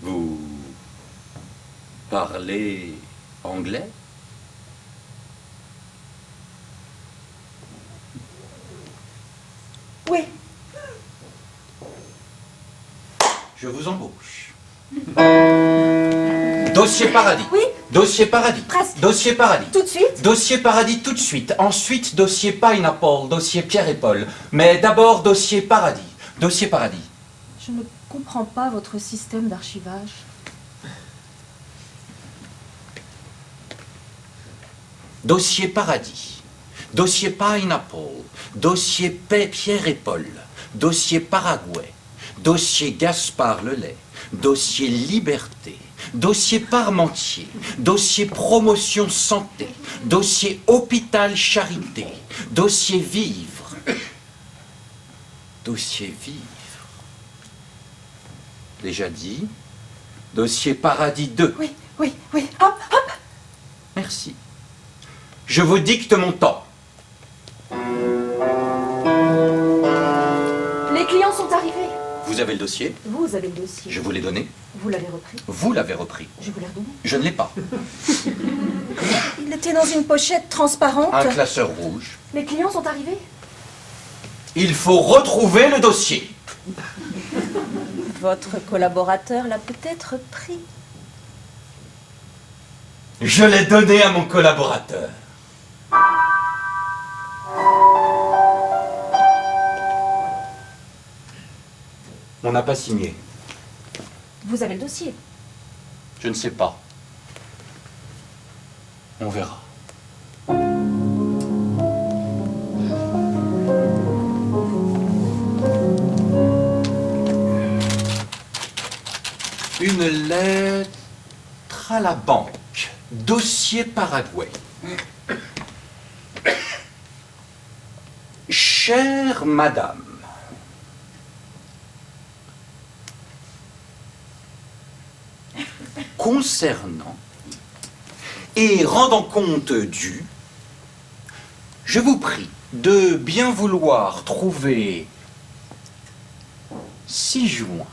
Vous parlez anglais? Oui. Je vous embauche. Dossier Paradis. Oui. Dossier Paradis. Presque. Dossier Paradis. Tout de suite. Dossier Paradis tout de suite. Ensuite, dossier Pineapple, dossier Pierre et Paul. Mais d'abord, dossier Paradis. Dossier Paradis. Je ne comprends pas votre système d'archivage. Dossier Paradis. Dossier Pineapple. Dossier Pierre et Paul. Dossier Paraguay. Dossier Gaspard Lelay. Dossier Liberté. Dossier Parmentier. Dossier Promotion Santé. Dossier Hôpital Charité. Dossier Vivre. Dossier Vivre. Déjà dit. Dossier Paradis 2. Oui, oui, oui. Hop, hop. Merci. Je vous dicte mon temps. Les clients sont arrivés. Vous avez le dossier. Vous avez le dossier. Je vous l'ai donné. Vous l'avez repris. Vous l'avez repris. Je vous l'ai redonné. Je ne l'ai pas. Il était dans une pochette transparente. Un classeur rouge. Les clients sont arrivés. Il faut retrouver le dossier. Votre collaborateur l'a peut-être pris. Je l'ai donné à mon collaborateur. On n'a pas signé. Vous avez le dossier. Je ne sais pas. On verra. Une lettre à la banque. Dossier Paraguay. Chère madame, concernant et rendant compte du, je vous prie de bien vouloir trouver 6 juin,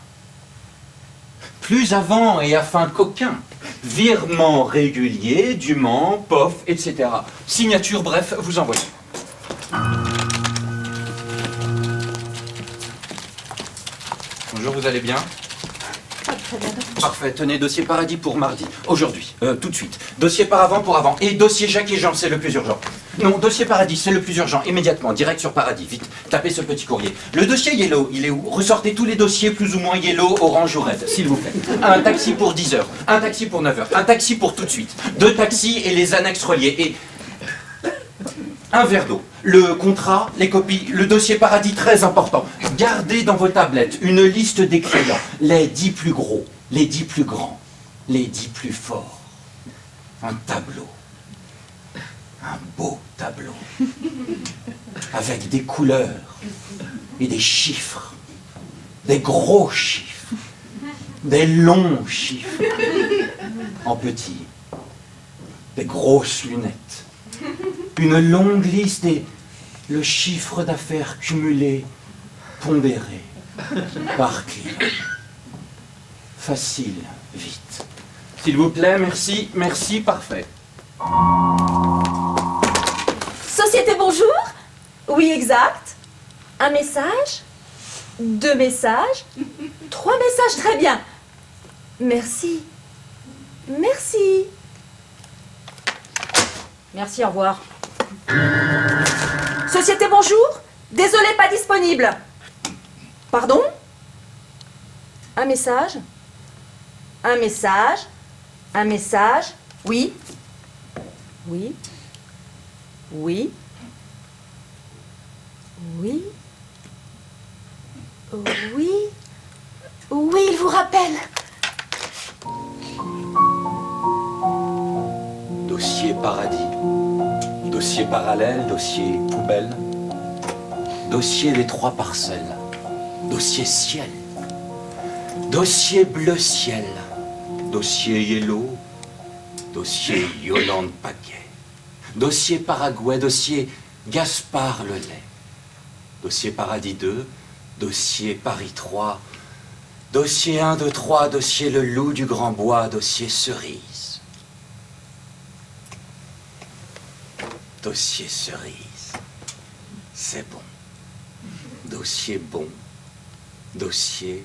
plus avant et afin qu'aucun virement régulier, dûment, POF, etc. Signature, bref, vous envoyez. Bonjour, vous allez bien? Très bien. Parfait, tenez, dossier Paradis pour mardi, aujourd'hui, tout de suite. Dossier Paravent pour avant, et dossier Jacques et Jean, c'est le plus urgent. Non, dossier Paradis, c'est le plus urgent, immédiatement, direct sur Paradis, vite, tapez ce petit courrier. Le dossier Yellow, il est où? Ressortez tous les dossiers plus ou moins Yellow, orange ou red, s'il vous plaît. Un taxi pour 10 heures, un taxi pour 9 heures, un taxi pour tout de suite, 2 taxis et les annexes reliées, et un verre d'eau. Le contrat, les copies, le dossier Paradis, très important. Gardez dans vos tablettes une liste des clients, les 10 plus gros, les 10 plus grands, les 10 plus forts. Un tableau. Un beau tableau. Avec des couleurs et des chiffres. Des gros chiffres. Des longs chiffres. En petit. Des grosses lunettes. Une longue liste et le chiffre d'affaires cumulé, pondéré, par client. Facile, vite. S'il vous plaît, merci, merci, parfait. Société, bonjour. Oui, exact. Un message. 2 messages. 3 messages, très bien. Merci. Merci. Merci, au revoir. Société, bonjour. Désolé, pas disponible. Pardon? Un message. Un message. Un message. Oui. Oui. Oui. Oui. Oui. Oui, il vous rappelle. Dossier Paradis. Dossier parallèle, dossier poubelle. Dossier les 3 parcelles. Dossier ciel. Dossier bleu ciel. Dossier Yellow. Dossier Yolande Paquet. Dossier Paraguay. Dossier Gaspard Lelay. Dossier Paradis 2. Dossier Paris 3. Dossier 1, 2, 3, dossier Le Loup du Grand Bois, dossier Cerise. Dossier Cerise. C'est bon. Dossier bon. Dossier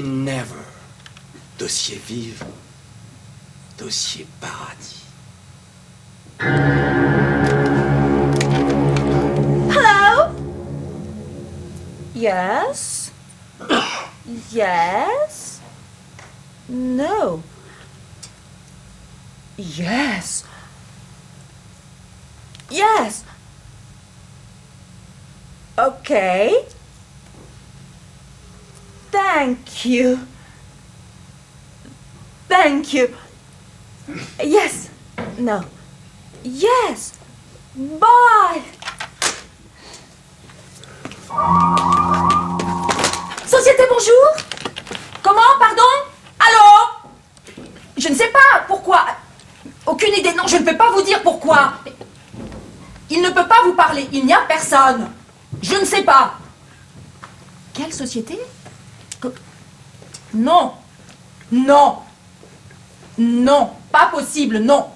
Never. Dossier Vive. Dossier Paradis. Hello? Yes? Yes? No. Yes. Yes. Okay. Thank you. Thank you. Yes. No. Yes. Bye. Société, bonjour. Comment, pardon? Allô? Je ne sais pas pourquoi. Aucune idée. Non, je ne peux pas vous dire pourquoi. Il ne peut pas vous parler. Il n'y a personne. Je ne sais pas. Quelle société? Non. Non. Non. Pas possible, non.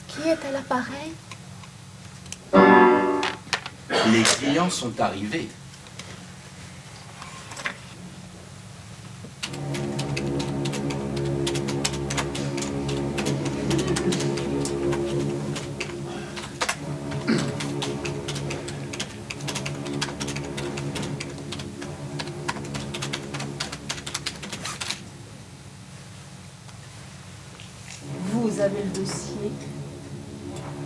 Qui est à l'appareil? Les clients sont arrivés. Vous avez le dossier.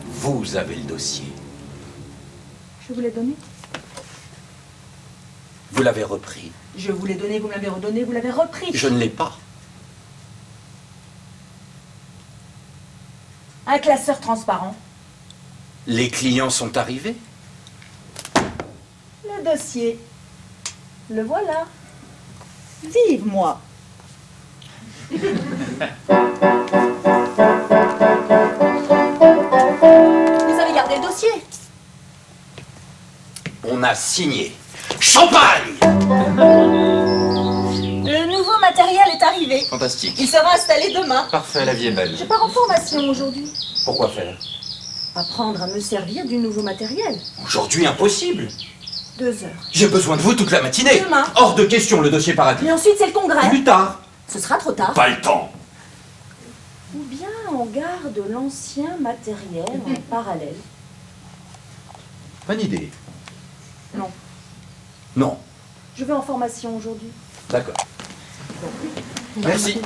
Vous avez le dossier. Je vous l'ai donné. Vous l'avez repris. Je vous l'ai donné, vous me l'avez redonné, vous l'avez repris. Je ne l'ai pas. Un classeur transparent. Les clients sont arrivés. Le dossier. Le voilà. Vive moi. Vous avez gardé le dossier. On a signé. Champagne! Le nouveau matériel est arrivé. Fantastique. Il sera installé demain. Parfait, la vie est belle. Je pars en formation aujourd'hui. Pourquoi faire? Apprendre à me servir du nouveau matériel. Aujourd'hui, impossible. 2 heures. J'ai besoin de vous toute la matinée. Demain. Hors de question, le dossier Paradis. Mais ensuite, c'est le congrès. Plus tard. Ce sera trop tard. Pas le temps. Ou bien on garde l'ancien matériel en parallèle. Bonne idée. Non. Non. Je vais en formation aujourd'hui. D'accord. Merci.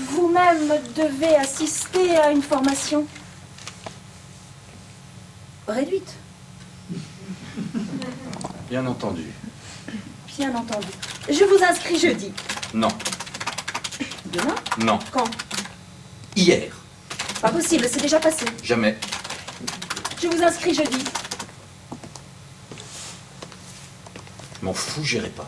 Vous-même devez assister à une formation réduite. Bien entendu. Bien entendu. Je vous inscris jeudi. Non. Demain? Non. Quand? Hier. Pas possible, c'est déjà passé. Jamais. Je vous inscris jeudi. M'en fous, j'irai pas.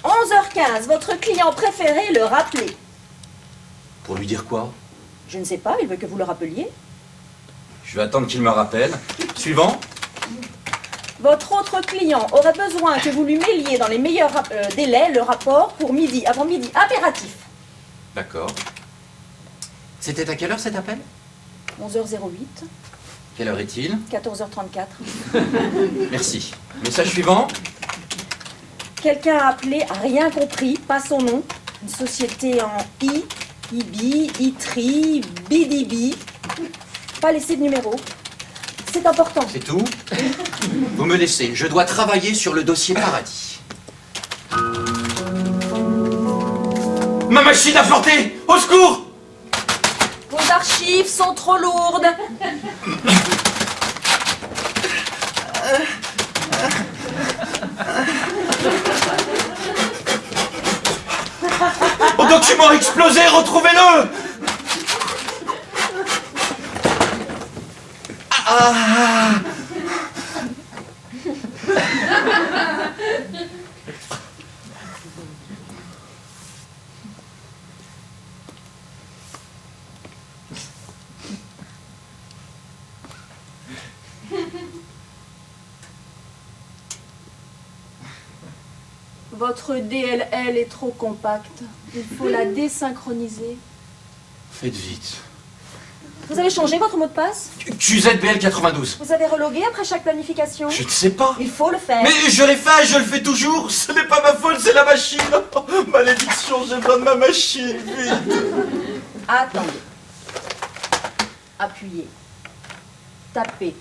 11h15, votre client préféré le rappeler. Pour lui dire quoi? Je ne sais pas, il veut que vous le rappeliez. Je vais attendre qu'il me rappelle. Suivant. Votre autre client aurait besoin que vous lui mêliez dans les meilleurs délais le rapport pour midi, avant midi, impératif. D'accord. C'était à quelle heure cet appel? 11h08, Quelle heure est-il? 14h34. Merci. Message suivant. Quelqu'un a appelé, a rien compris, pas son nom. Une société en I, IBI, ITRI, BDB. Pas laissé de numéro. C'est important. C'est tout? Vous me laissez. Je dois travailler sur le dossier Paradis. Ma machine a planté! Au secours! Vos archives sont trop lourdes. Au document explosé, retrouvez-le! Ah. Votre DLL est trop compacte. Il faut la désynchroniser. Faites vite. Vous avez changé votre mot de passe? QZBL 92. Vous avez relogué après chaque planification? Je ne sais pas. Il faut le faire. Mais je l'ai fait, je le fais toujours. Ce n'est pas ma faute, c'est la machine. Oh, malédiction, j'ai besoin de ma machine. Vite. Attendez. Appuyez. Tapez.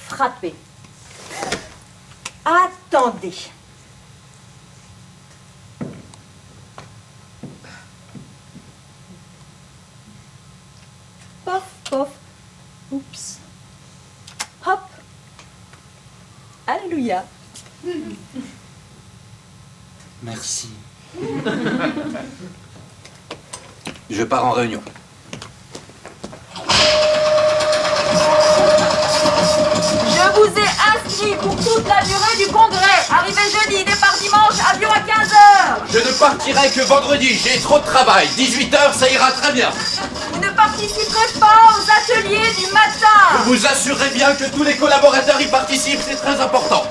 Frappez. Attendez. Pof, pof. Oups. Hop. Alléluia. Merci. Je pars en réunion. Je vous ai inscrit pour toute la durée du congrès. Arrivé jeudi, départ dimanche, avion à 15h. Je ne partirai que vendredi, j'ai trop de travail. 18h, ça ira très bien. Vous ne participerez pas aux ateliers du matin. Vous assurez bien que tous les collaborateurs y participent, c'est très important.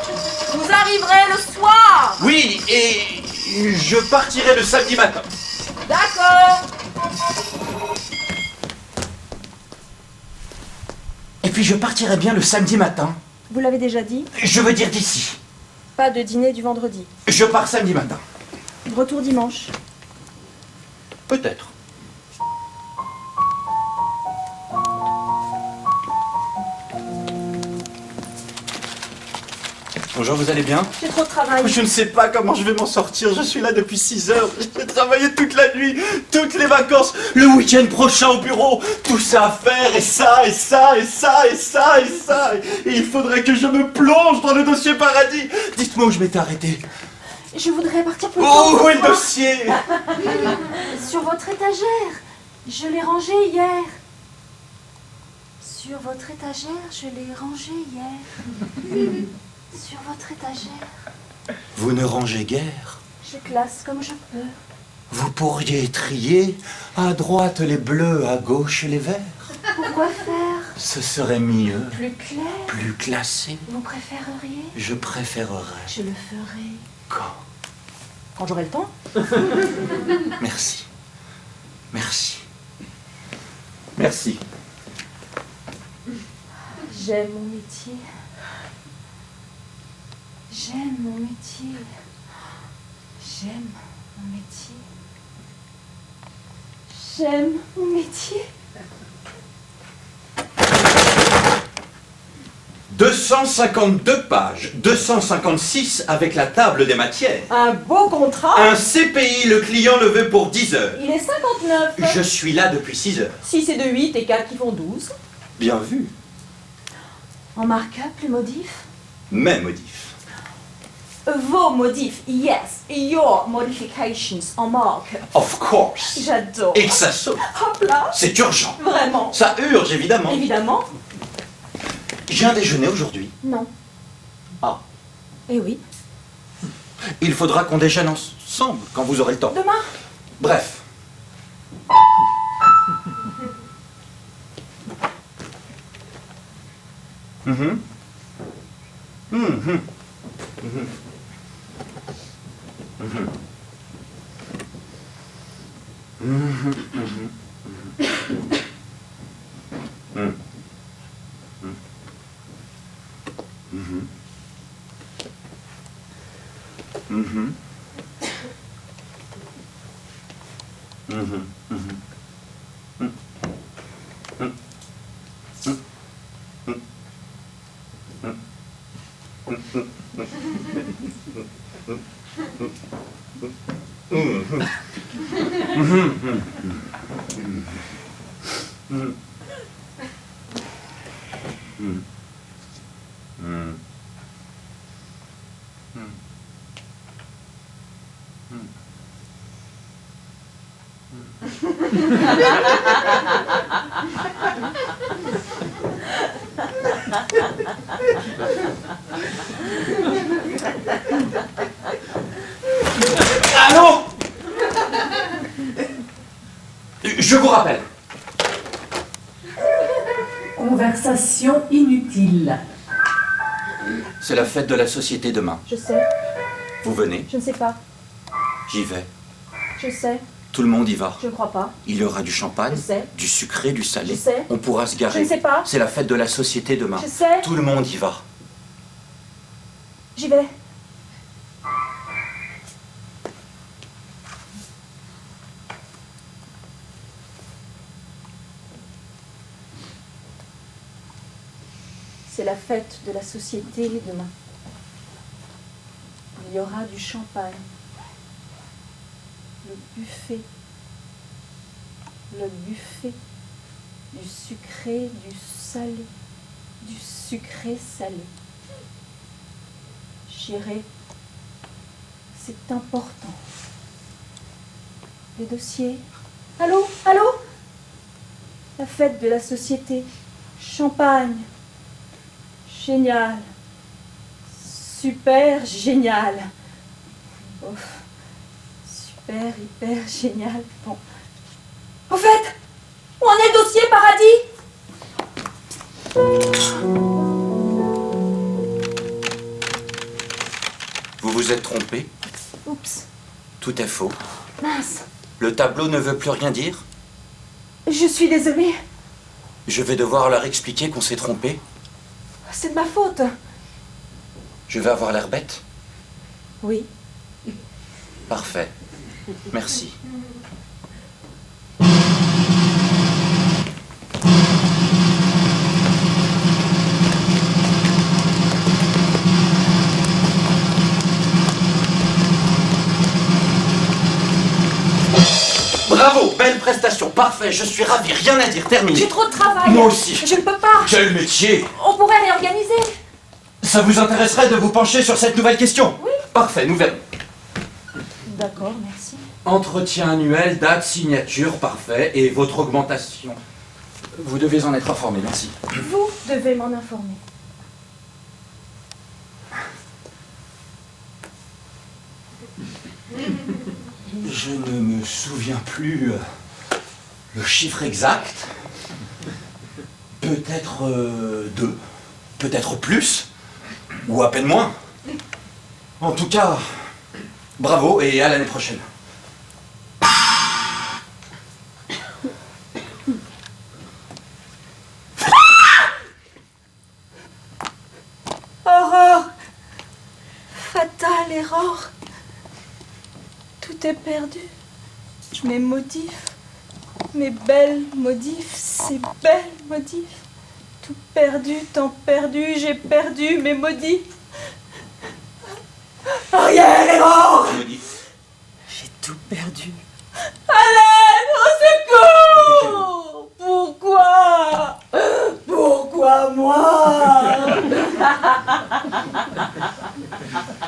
Vous arriverez le soir. Oui, et je partirai le samedi matin. D'accord. Et puis je partirai bien le samedi matin. Vous l'avez déjà dit? Je veux dire d'ici. Pas de dîner du vendredi. Je pars samedi matin. Retour dimanche. Peut-être. Bonjour, vous allez bien? J'ai trop de travail. Je ne sais pas comment je vais m'en sortir, je suis là depuis 6 heures, j'ai travaillé toute la nuit, toutes les vacances, le week-end prochain au bureau, tout ça à faire, et ça, et ça, et ça, et ça, et ça, et il faudrait que je me plonge dans le dossier paradis. Dites-moi où je m'étais arrêté. Je voudrais partir plus Oh, tôt. où est le dossier? Sur votre étagère. Je l'ai rangé hier. Sur votre étagère, je l'ai rangé hier. Sur votre étagère. Vous ne rangez guère. Je classe comme je peux. Vous pourriez trier à droite les bleus, à gauche les verts. Pourquoi faire? Ce serait mieux, Plus clair? plus classé. Vous préféreriez? Je préférerais. Je le ferai. Quand? Quand j'aurai le temps? Merci. Merci. Merci. J'aime mon métier. J'aime mon métier. J'aime mon métier. J'aime mon métier. 252 pages, 256 avec la table des matières. Un beau contrat. Un CPI, le client le veut pour 10 heures. Il est 59. Je suis là depuis 6 heures. 6 et 2, 8 et 4 qui font 12. Bien vu. En markup, les modifs? Mes modifs. Vos modifs, yes. Your modifications en markup. Of course. J'adore. Et que ça saute. Hop là. C'est urgent. Vraiment. Ça urge, évidemment. Évidemment. J'ai un déjeuner aujourd'hui. Non. Ah. Eh oui. Il faudra qu'on déjeune ensemble quand vous aurez le temps. Demain. Bref. Mhm. Mhm. Mhm. Mhm. Mhm. Mhm. Mhm. Mhm. Mhm. Mhm. Mhm. Allô? Je vous rappelle. Conversation inutile. C'est la fête de la société demain. Je sais. Vous venez? Je ne sais pas. J'y vais. Je sais. Tout le monde y va. Je ne crois pas. Il y aura du champagne, Je sais. du sucré, du salé. Je sais. On pourra se garer. Je ne sais pas. C'est la fête de la société demain. Je sais. Tout le monde y va. J'y vais. C'est la fête de la société demain. Il y aura du champagne, le buffet, du sucré, du salé, du sucré salé. J'irai, c'est important. Les dossiers. Allô? Allô? La fête de la société. Champagne. Génial. Super génial. Ouf. Super, hyper génial. Bon. Au fait, où en est le dossier paradis? Vous vous êtes trompé. Oups. Tout est faux. Mince. Le tableau ne veut plus rien dire. Je suis désolée. Je vais devoir leur expliquer qu'on s'est trompé. C'est de ma faute. Je vais avoir l'air bête. Oui. Parfait. Merci. Bravo, belle prestation, parfait, je suis ravi, rien à dire, terminé. J'ai trop de travail. Moi aussi. Je ne peux pas. Quel métier! On pourrait réorganiser. Ça vous intéresserait de vous pencher sur cette nouvelle question? Oui. Parfait, nous verrons. D'accord, merci. Entretien annuel, date, signature, parfait, et votre augmentation. Vous devez en être informé, merci. Vous devez m'en informer. Je ne me souviens plus le chiffre exact. Peut-être 2, peut-être plus, ou à peine moins. En tout cas, bravo et à l'année prochaine. Aurore. Fatale erreur. Tout est perdu. Mes modifs. Mes belles modifs. Ces belles modifs. Tout perdu, temps perdu. J'ai perdu mes modifs. Ariel, erreur. J'ai tout perdu. Alain, au secours. Pourquoi? Pourquoi moi?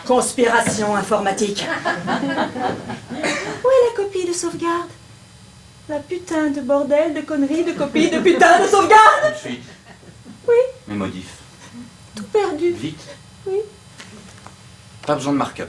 Conspiration informatique. Où est la copie de sauvegarde? La putain de bordel, de conneries, de copie, de putain de sauvegarde. Tout de suite. Oui, Mes modifs. tout perdu. Vite. Oui. Pas besoin de markup.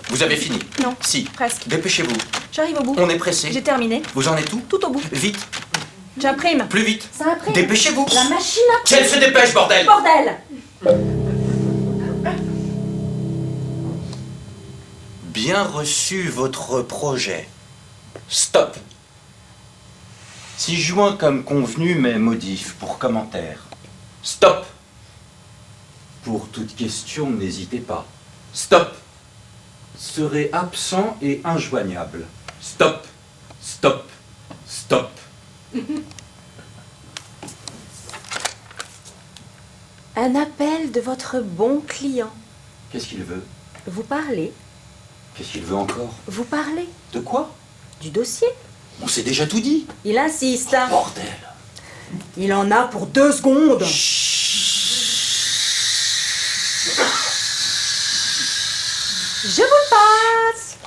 Vous avez fini? Non. Si. Presque. Dépêchez-vous. J'arrive au bout. On est pressé. J'ai terminé. Vous en êtes où? Tout au bout. Vite. J'imprime. Plus vite. Ça imprime. Dépêchez-vous. La machine à... Qu'elle se dépêche, bordel! Bordel. Bien reçu votre projet. Stop. 6 juin comme convenu, mais modif pour commentaire. Stop. Pour toute question, n'hésitez pas. Stop. Serait absent et injoignable. Stop. Stop. Stop. Un appel de votre bon client. Qu'est-ce qu'il veut? Vous parlez. Qu'est-ce qu'il veut encore? Vous parlez. De quoi? Du dossier. On s'est déjà tout dit. Il insiste. Bordel. Il en a pour 2 secondes. Je vous le passe.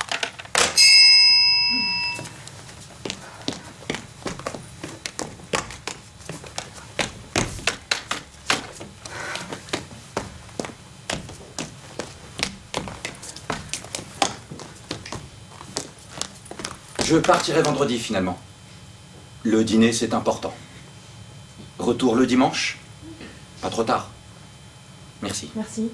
Je partirai vendredi finalement. Le dîner, c'est important. Retour le dimanche? Pas trop tard. Merci. Merci.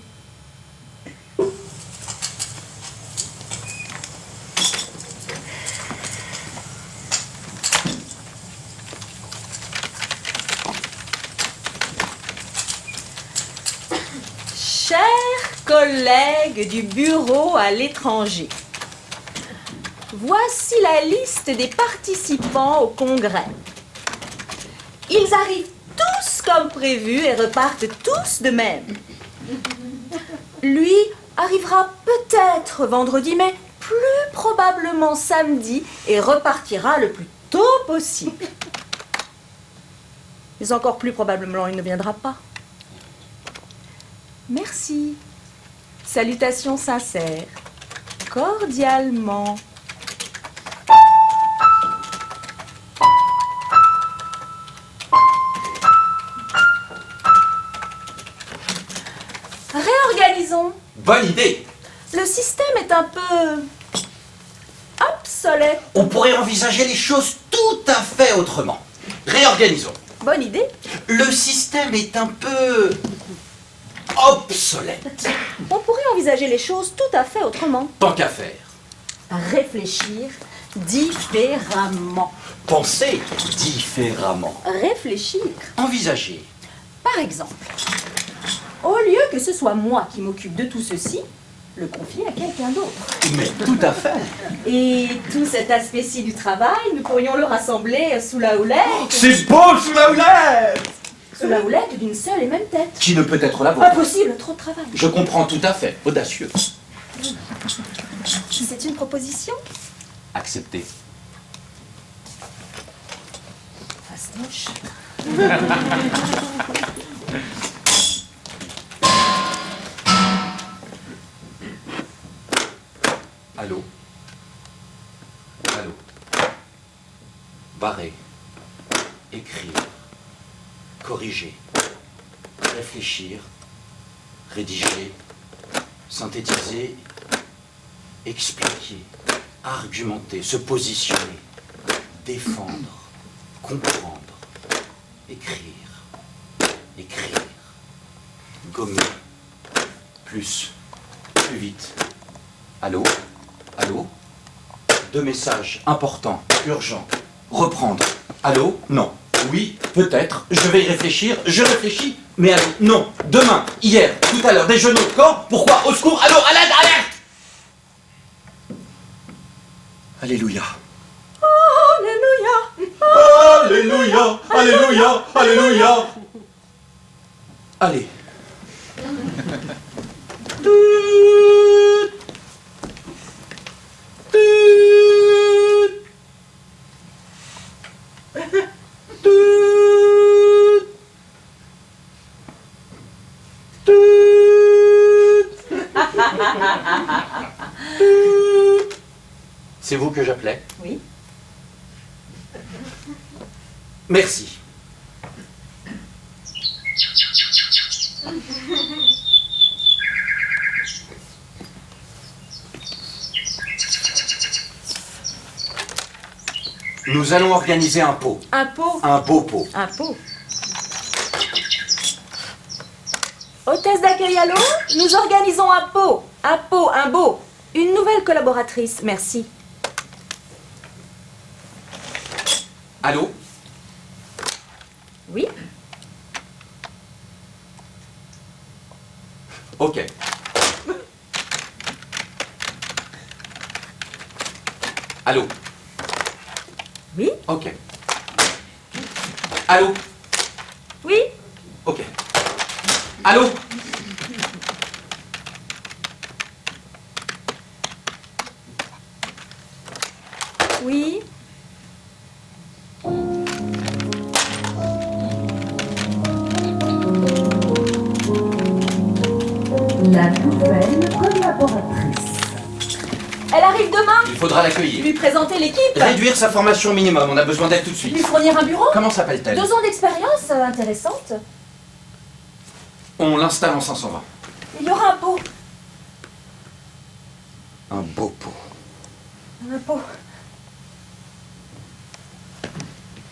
Chers collègues du bureau à l'étranger, voici la liste des participants au congrès. Ils arrivent tous comme prévu et repartent tous de même. Lui arrivera peut-être vendredi, mais plus probablement samedi et repartira le plus tôt possible. Mais encore plus probablement, il ne viendra pas. Merci. Salutations sincères. Cordialement. Réorganisons. Bonne idée! Le système est un peu obsolète. On pourrait envisager les choses tout à fait autrement. Réorganisons. Bonne idée. Le système est un peu obsolète. On pourrait envisager les choses tout à fait autrement. Tant qu'à faire. Réfléchir différemment. Penser différemment. Réfléchir. Envisager. Par exemple, au lieu que ce soit moi qui m'occupe de tout ceci, le confier à quelqu'un d'autre. Mais tout à fait. Et tout cet aspect-ci du travail, nous pourrions le rassembler sous la houlette. C'est beau sous la houlette! Sous la houlette d'une seule et même tête. Qui ne peut être la vôtre? Impossible, trop de travail. Je comprends tout à fait. Audacieux. C'est une proposition? Accepté. Fastoche. Allô? Allô? Barrer. Écrire. Corriger. Réfléchir. Rédiger. Synthétiser. Expliquer. Argumenter. Se positionner. Défendre. Comprendre. Écrire. Écrire. Gommer. Plus. Plus vite. Allô? Allô? Deux messages importants, urgents. Reprendre. Allô? Non. Oui, peut-être. Je vais y réfléchir. Je réfléchis. Mais allô? Non. Demain. Hier. Tout à l'heure. Déjeuner. Quand? Pourquoi? Au secours. Allô? À l'aide. Alerte! Alléluia. Alléluia. Alléluia. Alléluia. Alléluia. Allez. C'est vous que j'appelais? Oui. Merci. Nous allons organiser un pot. Un pot. Un beau pot. Un pot. Hôtesse d'accueil à l'eau, nous organisons un pot. Un pot, un beau. Une nouvelle collaboratrice, merci. Allô? Oui. Ok. Allô? Oui. Ok. Allô? Oui. Ok. Allô? Oui. Elle arrive demain. Il faudra l'accueillir. Lui présenter l'équipe. Réduire sa formation minimum, on a besoin d'elle tout de Lui suite. fournir un bureau. Comment s'appelle-t-elle? 2 ans d'expérience intéressante. On l'installe en 520. Il y aura un pot. Un beau pot. Un pot.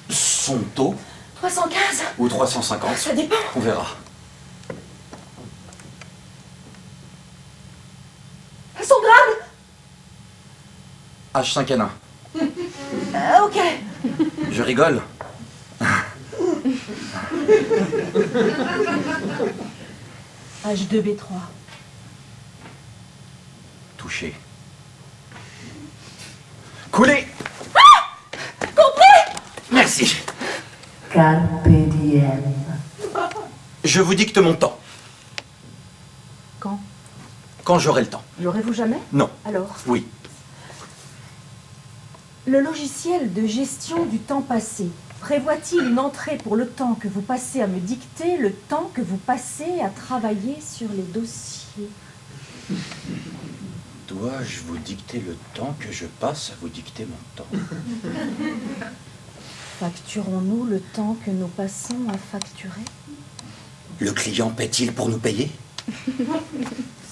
Son taux 315. ou 350? Ça dépend. On verra. Son grade. H5N1. Ok. Je rigole. H2B3. Touché. Coulé. Compris. Merci. Carpe diem. Je vous dicte mon temps. Quand? Quand j'aurai le temps. L'aurez-vous jamais? Non. Alors, Oui. le logiciel de gestion du temps passé prévoit-il une entrée pour le temps que vous passez à me dicter, le temps que vous passez à travailler sur les dossiers? Dois-je vous dicter le temps que je passe à vous dicter mon temps? Facturons-nous le temps que nous passons à facturer? Le client paie-t-il pour nous payer?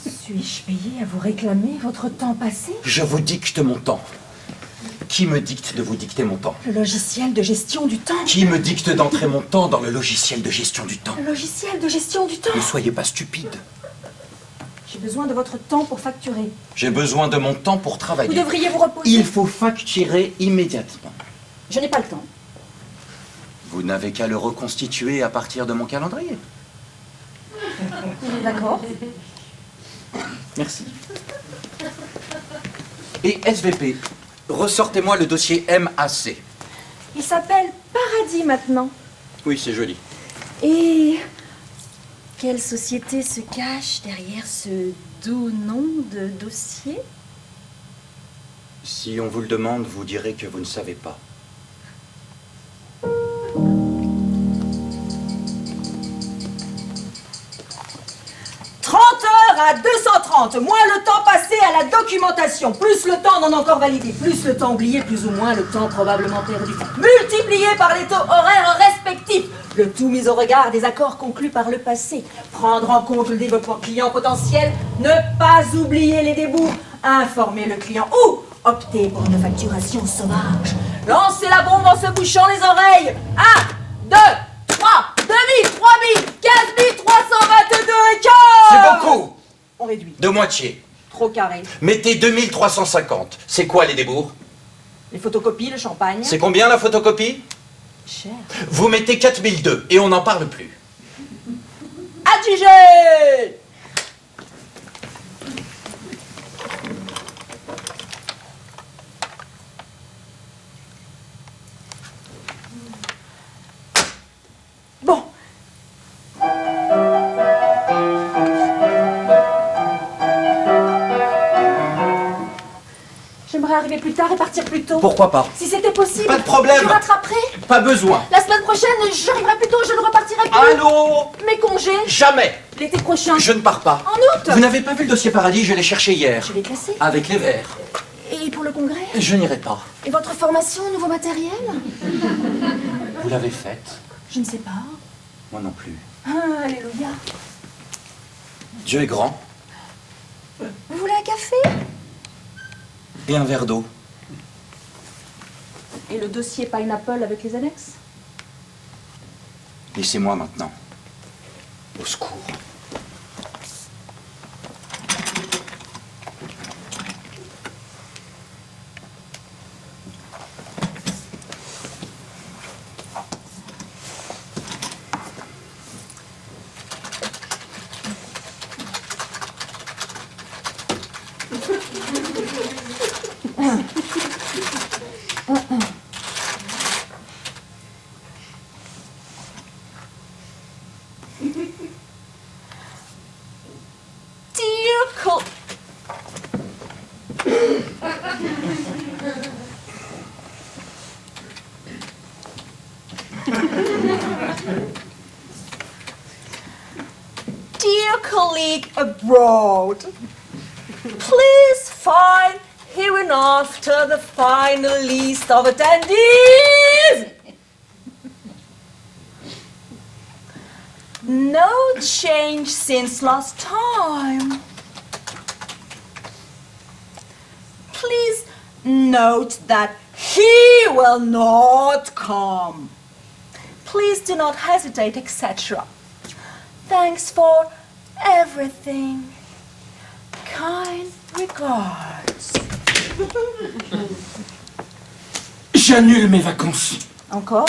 Suis-je payé à vous réclamer votre temps passé? Je vous dicte mon temps. Qui me dicte de vous dicter mon temps? Le logiciel de gestion du temps. Qui me dicte d'entrer mon temps dans le logiciel de gestion du temps? Le logiciel de gestion du temps. Ne soyez pas stupide. J'ai besoin de votre temps pour facturer. J'ai besoin de mon temps pour Vous travailler. devriez vous reposer. Il faut facturer immédiatement. Je n'ai pas le temps. Vous n'avez qu'à le reconstituer à partir de mon calendrier. D'accord. Merci. Et SVP, ressortez-moi le dossier MAC. Il s'appelle Paradis maintenant. Oui, c'est joli. Et quelle société se cache derrière ce doux nom de dossier? Si on vous le demande, vous direz que vous ne savez pas. 30 heures à 230, moins le temps passé à la documentation, plus le temps non encore validé, plus le temps oublié, plus ou moins le temps probablement perdu, multiplié par les taux horaires respectifs, le tout mis au regard des accords conclus par le passé, prendre en compte le développement client potentiel, ne pas oublier les débours, informer le client ou opter pour une facturation sauvage, lancer la bombe en se bouchant les oreilles. 1, 2, 3, 2000, 3000, 15 322 et 15. C'est beaucoup. On réduit. De moitié. Trop carré. Mettez 2350. C'est quoi les débours? Les photocopies, le champagne. C'est combien la photocopie? Cher. Vous mettez 4002 et on n'en parle plus. Adjugé. Bon. J'aimerais arriver plus tard et partir plus tôt. Pourquoi pas? Si c'était possible. Pas de problème. Je rattraperai. Pas besoin. La semaine prochaine, j'arriverai plus tôt, je ne repartirai plus. Allô? Mes congés. Jamais. L'été prochain. Je ne pars pas. En août. Vous n'avez pas vu le dossier Paradis? Je l'ai cherché hier. Je l'ai classé. Avec les verres. Et pour le congrès? Je n'irai pas. Et votre formation, nouveau matériel? Vous l'avez faite? Je ne sais pas. Moi non plus. Ah, alléluia. Dieu est grand. Vous voulez un café? Et un verre d'eau. Et le dossier Pineapple avec les annexes? Laissez-moi maintenant. Au secours. Dear Col... Dear colleague abroad, Please find hereinafter the final list of attendees. No change since last time. Please note that he will not come. Please do not hesitate, etc. Thanks for everything. Kind regards. J'annule mes vacances. Encore?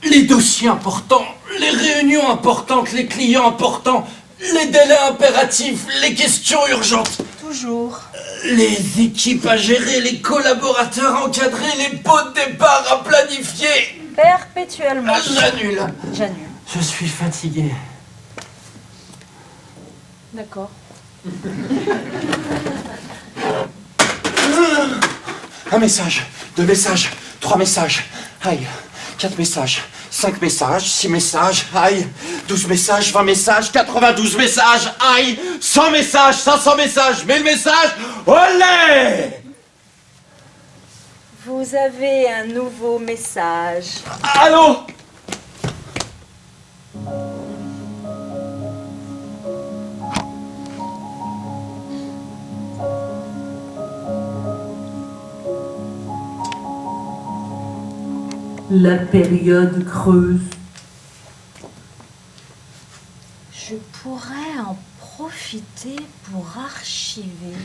Les dossiers importants, les réunions importantes, les clients importants, les délais impératifs, les questions urgentes. Toujours. Les équipes à gérer, les collaborateurs à encadrer, les pots de départ à planifier. Perpétuellement. J'annule. J'annule. Je suis fatigué. D'accord. Un message, 2 messages, 3 messages, aïe, 4 messages, 5 messages, 6 messages, aïe, 12 messages, 20 messages, 92 messages, aïe, 100 messages, 500 messages, 1000 messages, olé! Vous avez un nouveau message. Allô? La période creuse. Je pourrais en profiter pour archiver.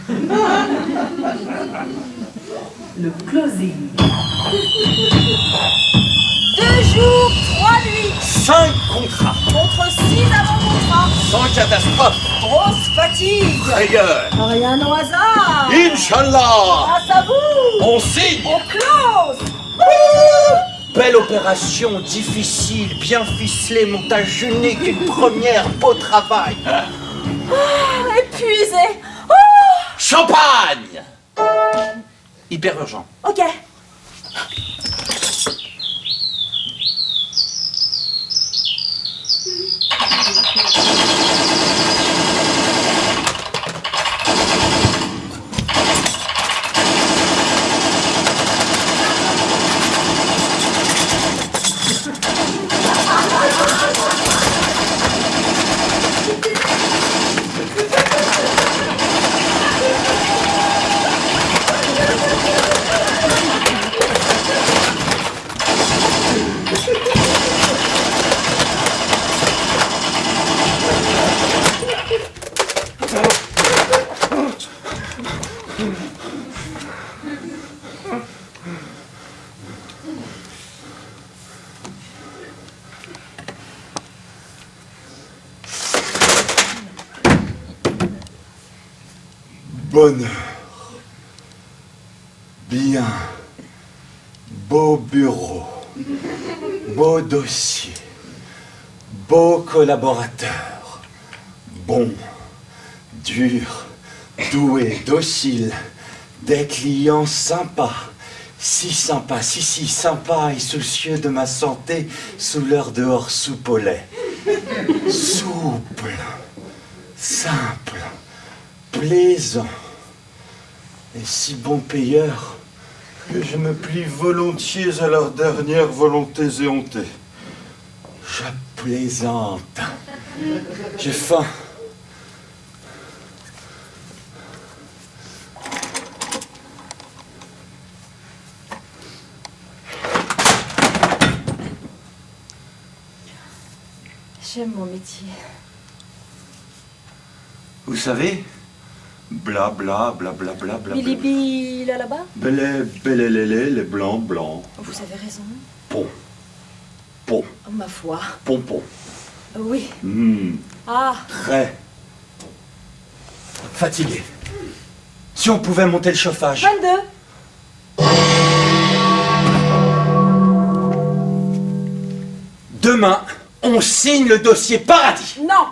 Le closing. 2 jours, 3 nuits, 5 contrats, contre 6 avant-contrats. sans catastrophe, Grosse fatigue. rigueur, Rien au hasard. Inch'Allah, Grâce à vous, on signe. on close. Belle opération, difficile, bien ficelée, montage unique, une première, beau travail. Épuisé. Champagne! Hyper urgent. Ok. Bonheur, bien, beau bureau, beau dossier, beau collaborateur, bon, dur, doué, docile, des clients sympas, si sympas, si sympas et soucieux de ma santé sous leur dehors soupe au lait. Souple, simple, plaisant et si bon payeur que je me plie volontiers à leurs dernières volontés éhontées. Je plaisante. J'ai faim. J'aime mon métier. Vous savez, bla bla bla bla bla bla. Bilibi, là là-bas. Belé, belélélé, les blancs blancs. Vous avez raison. Pont, pont, Oh, ma foi. pompon. Oui. Ah, Très. fatigué. Si on pouvait monter le chauffage. 22. Demain, on signe le dossier paradis. Non.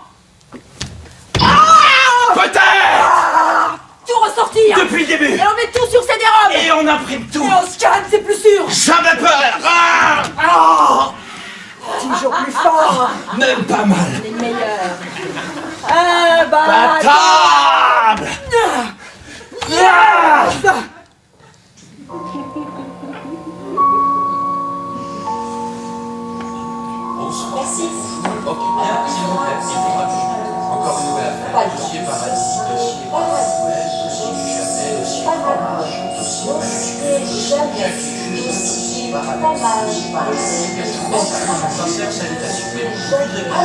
Peut-être! Tout ressortir. Depuis le début. Et on met tout sur CD-ROM. Et on imprime tout. Et on scanne, c'est plus sûr. Jamais peur. Ah! Toujours plus fort. Même pas mal. Les meilleurs. Ah, bah. La table! Basta! Merci. Ok, bien, s'il vous plaît, il faudra que encore une nouvelle affaire. Dossier paradis, dossier paradis, dossier du jamais, dossier fromage, dossier paradis, sincère salutation.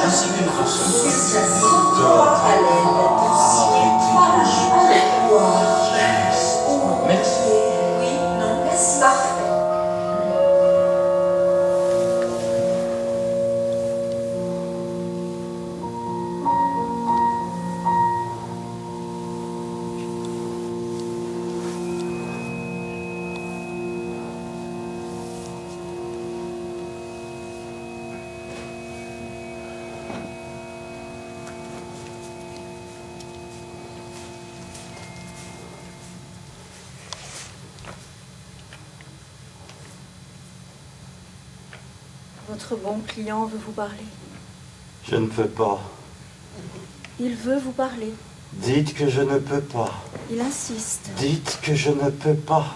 Ainsi que nous en sommes. Merci. Oui, non, merci. Parfait. Votre bon client veut vous parler. Je ne peux pas. Il veut vous parler. Dites que je ne peux pas. Il insiste. Dites que je ne peux pas.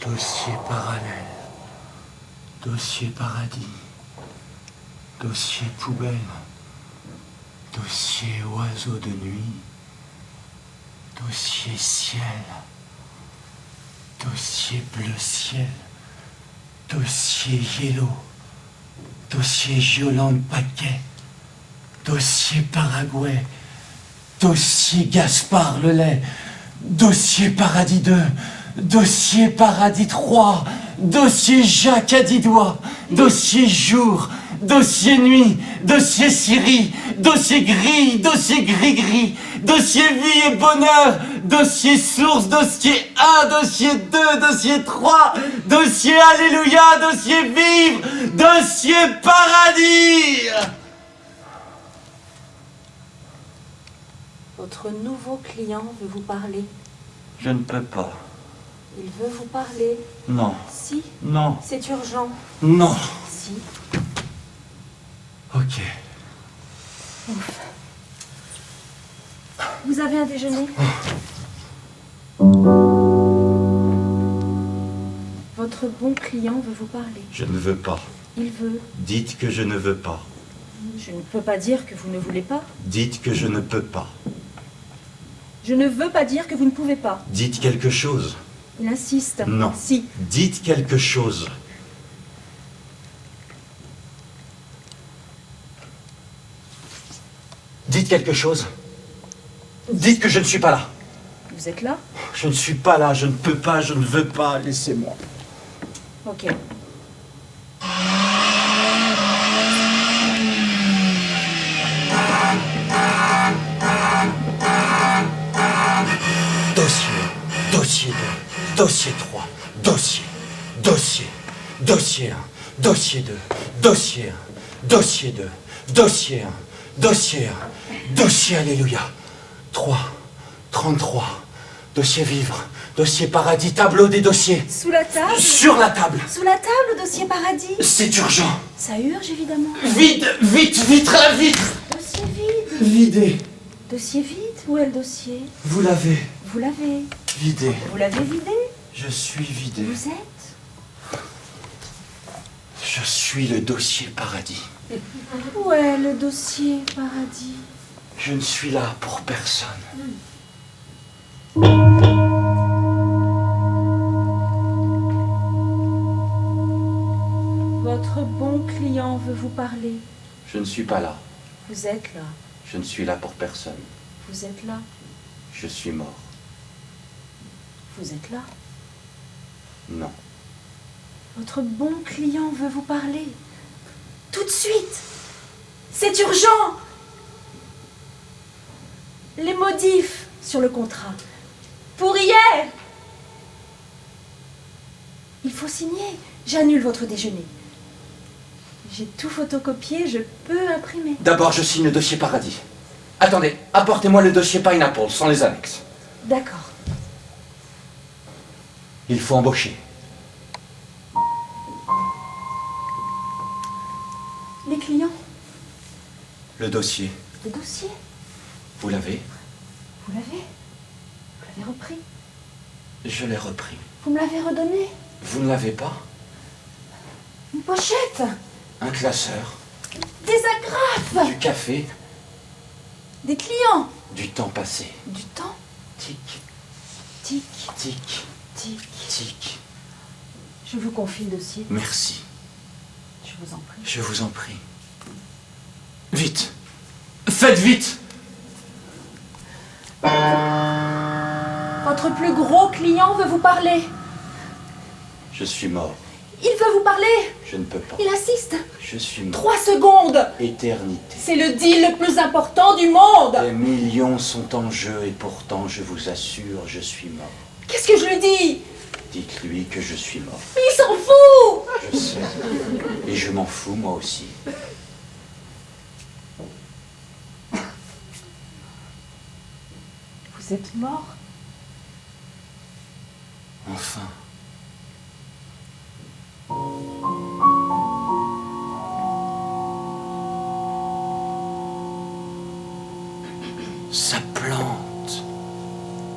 Dossier parallèle, dossier paradis, dossier poubelle, dossier oiseau de nuit, dossier ciel, dossier bleu ciel, dossier yellow, dossier Yolande Paquet, dossier Paraguay, dossier Gaspard Lelay, dossier Paradis 2, dossier Paradis 3, dossier Jacques Adidois, dossier jour, dossier nuit, dossier Syrie, dossier gris-gris, dossier vie et bonheur, dossier source, dossier 1, dossier 2, dossier 3, dossier alléluia, dossier vivre, dossier paradis. Votre nouveau client veut vous parler. Je ne peux pas. Il veut vous parler. Non. Si, Non. c'est urgent. Non. Si. Ok. Vous avez un déjeuner? Votre bon client veut vous parler. Je ne veux pas. Il veut. Dites que je ne veux pas. Je ne peux pas dire que vous ne voulez pas. Dites que je ne peux pas. Je ne veux pas dire que vous ne pouvez pas. Dites quelque chose. Il insiste. Non. Si. Dites quelque chose. Dites quelque chose. Dites que je ne suis pas là. Vous êtes là? Je ne suis pas là, je ne peux pas, je ne veux pas, laissez-moi. Ok. Dossier 2, dossier 3, dossier 1, dossier 2, dossier 1, dossier 2, dossier 1, dossier 1, dossier alléluia, 3, 33, dossier vivre, dossier paradis, tableau des dossiers, Sous la table? sur la table, Sous la table, dossier paradis. c'est urgent, Ça urge évidemment. vite, vitre à la vitre, Dossier vide. videz, Dossier vide? Où est le dossier? vous l'avez, Vous l'avez. vidé, Vous l'avez vidé? je suis vidé, Vous êtes? je suis le dossier paradis. Où est le dossier paradis? Je ne suis là pour personne. Votre bon client veut vous parler. Je ne suis pas là. Vous êtes là. Je ne suis là pour personne. Vous êtes là. Je suis mort. Vous êtes là. Non. Votre bon client veut vous parler. Tout de suite. C'est urgent. Les modifs sur le contrat. Pour hier. Il faut signer. J'annule votre déjeuner. J'ai tout photocopié, je peux imprimer. D'abord, je signe le dossier paradis. Attendez, apportez-moi le dossier Pineapple sans les annexes. D'accord. Il faut embaucher. Les clients, Le dossier, le dossier, vous l'avez? vous l'avez repris. Je l'ai repris. Vous me l'avez redonné. Vous ne l'avez pas? Une pochette, Un classeur, des agrafes, du café, des clients, du temps passé. du temps. Tic, Tic, tic, tic. tic. Je vous confie le dossier. Merci, Je vous en prie. je vous en prie. Vite! Faites vite! Votre plus gros client veut vous parler. Je suis mort. Il veut vous parler. Je ne peux pas. Il insiste. Je suis mort. 3 secondes. Éternité. C'est le deal le plus important du monde. Des millions sont en jeu et pourtant, je vous assure, je suis mort. Qu'est-ce que je lui dis? Dites-lui que je suis mort. Il s'en fout. Je sais. Et je m'en fous, moi aussi. Vous êtes mort. Enfin. Ça plante.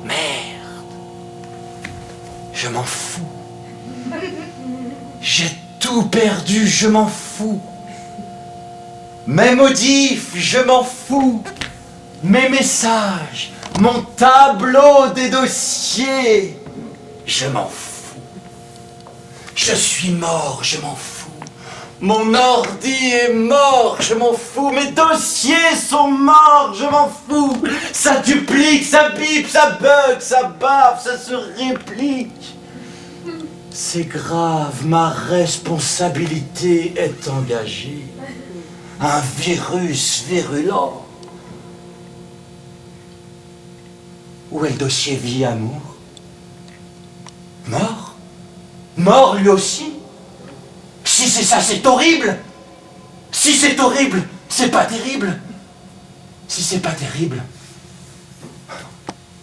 Merde. Je m'en fous. J'ai tout perdu, je m'en fous. Mes modifs, je m'en fous. Mes messages, mon tableau des dossiers, je m'en fous. Je suis mort, je m'en fous. Mon ordi est mort, je m'en fous. Mes dossiers sont morts, je m'en fous. Ça duplique, ça bip, ça bug, ça bave, ça se réplique. C'est grave, ma responsabilité est engagée. Un virus virulent. Où est le dossier vie amour? Mort? Mort lui aussi? Si c'est ça, c'est horrible! Si c'est horrible, c'est pas terrible! Si c'est pas terrible,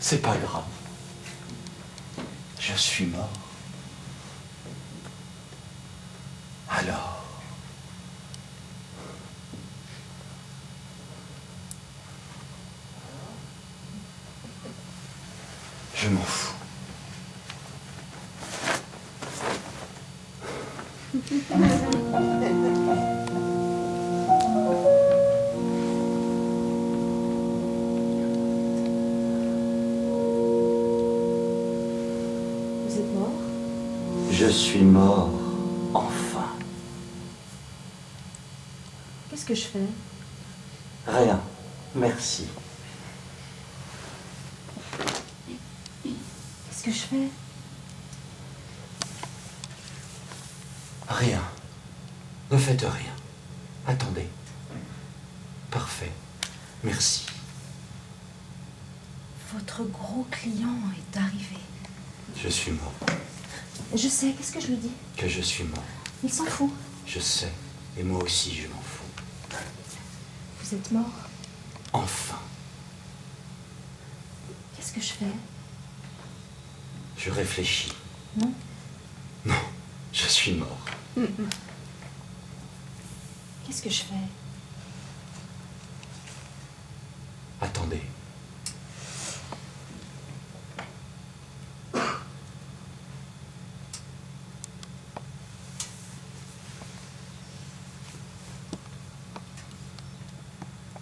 c'est pas grave. Je suis mort. Alors... je m'en fous. Vous êtes mort. Je suis mort, enfin. Qu'est-ce que je fais? Rien, merci. Qu'est-ce que je fais? Rien. Ne faites rien. Attendez. Parfait. Merci. Votre gros client est arrivé. Je suis mort. Je sais, qu'est-ce que je lui dis? Que je suis mort. Il s'en fout. Je sais. Et moi aussi, je m'en fous. Vous êtes mort. Enfin. Qu'est-ce que je fais? Je réfléchis. Non. Non. Je suis mort. Qu'est-ce que je fais? Attendez.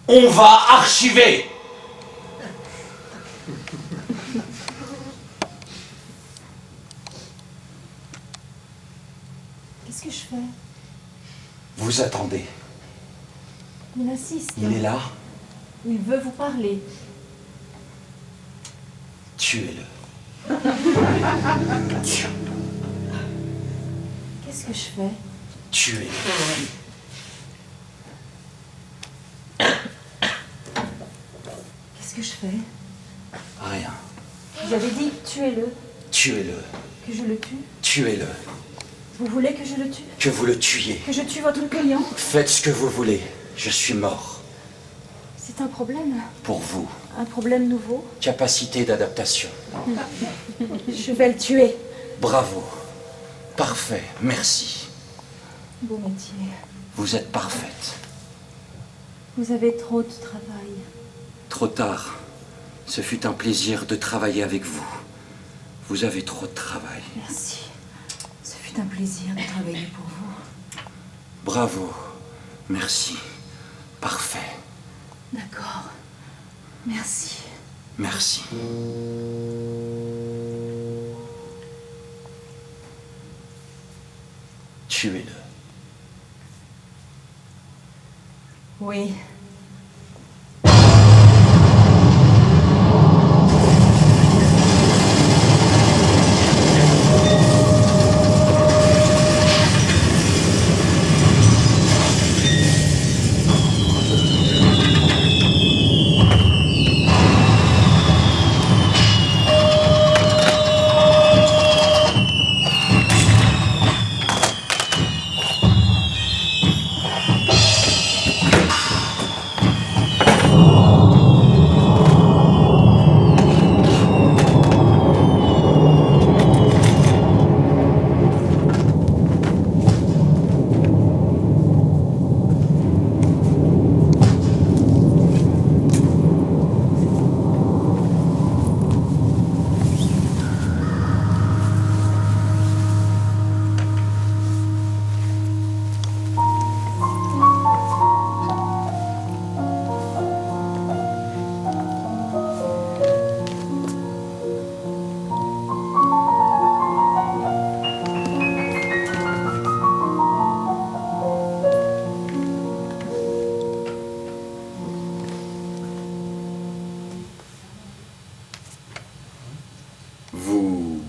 On va archiver. Qu'est-ce que je fais? Vous attendez. Il insiste. Il est là. Il veut vous parler. Tuez-le. Qu'est-ce que je fais? Tuez-le. Qu'est-ce que je fais? Rien. Vous avez dit tuez-le, Tuez-le. que je le tue. Tuez-le. Vous voulez que je le tue? Que vous le tuiez. Que je tue votre client? Faites ce que vous voulez. Je suis mort. C'est un problème. Pour vous. Un problème nouveau. Capacité d'adaptation. Je vais le tuer. Bravo. Parfait, merci. Beau métier. Vous êtes parfaite. Vous avez trop de travail. Trop tard. Ce fut un plaisir de travailler avec vous. Vous avez trop de travail. Merci. Ce fut un plaisir de travailler pour vous. Bravo. Merci. Parfait. D'accord. Merci. Merci. Tuez-le. Oui. Vous...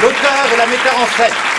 L'auteur et la metteur en scène.